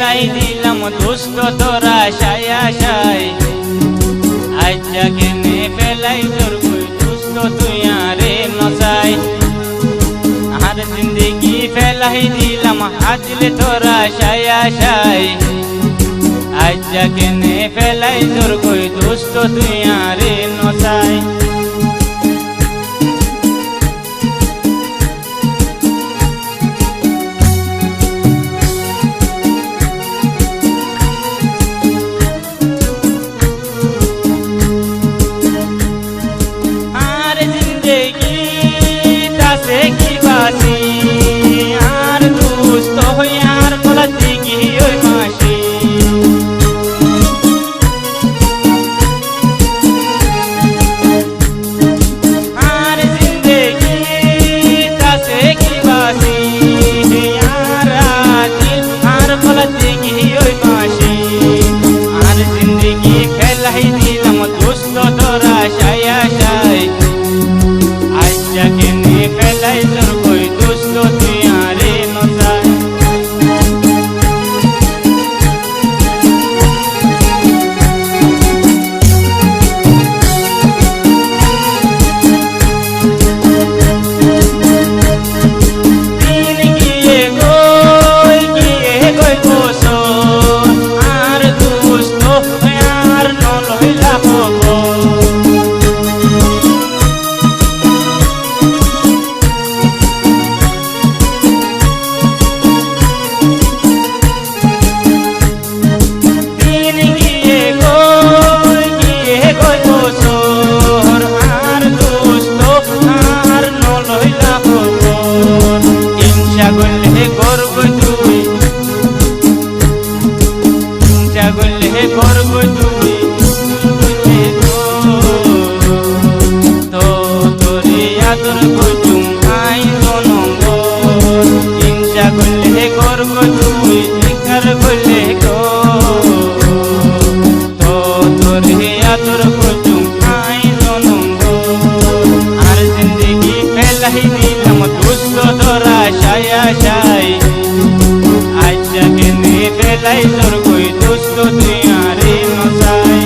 ফেলাই দিলাম দুষ্ট তোরা সায়া সাই আজ্জা কেনে ফেলাই তোর কই দুষ্ট তুই আরে নসাই আর জিন্দগি ফেলাই দিলাম হাজলে তোরা সায়া সাই আজ্জা কেনে ফেলাই তোর কই দুষ্ট তুই আরে নসাই আর দুষ্ট হই আর গলাতে গিয়ে ওই মাসি আর জিন্দেগি তাসে কি বাসি আর দিল আর গলাতে গিয়ে ওই মাসি আর জিন্দেগি ফেলাই দিলাম দুষ্ট তোরা সায়া সাই আজ্জা কেনে ফেলাই তোর কই দুষ্ট তুই আরে নসাই দিন গিয়ে গই বছর আর দুষ্ট আর নলইলা হব গলে করব তুই তো তোরে আদর করতুম আই নম্বর হিংসা গলে করব তুই কার গলে গো তো তোরে আদর করতুম আই নম্বর আর জিন্দগি ফেলাই দিলাম দুষ্ট তোরা সায়া সাই আজ্জা কেনে ফেলাই তোর কই দুষ্ট তুই আরে নসাই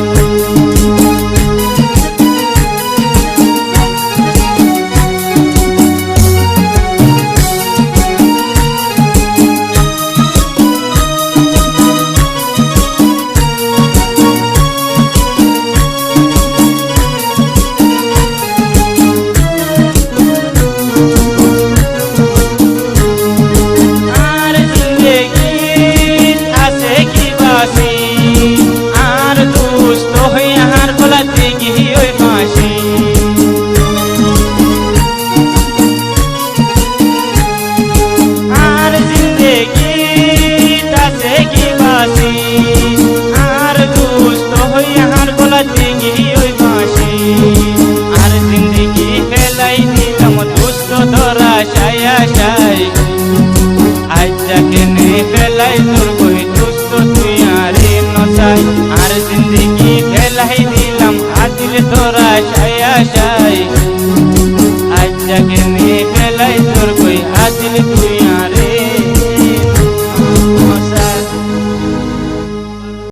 আর জিন্দেগি আছে কি বাসি আর দুষ্ট হই আর গলাতে গিয়ে ওই মাসি আর জিন্দেগি আছে কি বাসি আর দুষ্ট হই আর গলাতে গিয়ে ওই মাসি আর জিন্দেগি ফেলাই দিলাম দুষ্ট তোরা সায়া সাই আজ্জা কেনে ফেলাই তোর কই দুষ্ট তুই আরে নসাই আর জিন্দগি ফেলাই দিলাম আদিল তোরা সায়া সাই আজ্জা কেনে ফেলাই তোর কই আদিল তুই আরে